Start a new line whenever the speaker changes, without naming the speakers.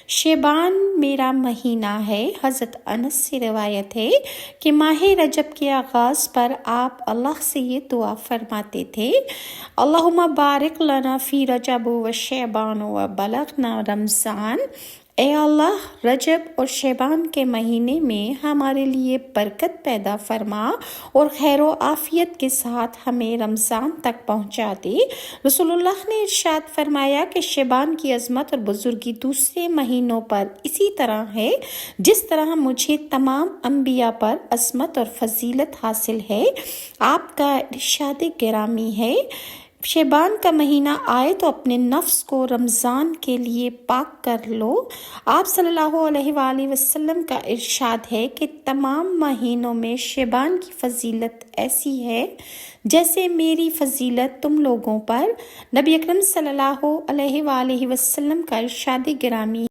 شعبان میرا مہینہ ہے۔ حضرت انس سے روایت ہے کہ ماہ رجب کے آغاز پر آپ اللہ سے یہ دعا فرماتے تھے: اللہم بارک لنا فی رجب و شعبان و بلغنا رمضان۔ اے اللہ، رجب اور شعبان کے مہینے میں ہمارے لیے برکت پیدا فرما اور خیر و عافیت کے ساتھ ہمیں رمضان تک پہنچا دے۔ رسول اللہ نے ارشاد فرمایا کہ شعبان کی عظمت اور بزرگی دوسرے مہینوں پر اسی طرح ہے جس طرح مجھے تمام انبیاء پر عظمت اور فضیلت حاصل ہے۔ آپ کا ارشاد گرامی ہے: شعبان کا مہینہ آئے تو اپنے نفس کو رمضان کے لیے پاک کر لو۔ آپ صلی اللہ علیہ وآلہ وسلم کا ارشاد ہے کہ تمام مہینوں میں شعبان کی فضیلت ایسی ہے جیسے میری فضیلت تم لوگوں پر۔ نبی اکرم صلی اللہ علیہ وآلہ وسلم کا ارشاد گرامی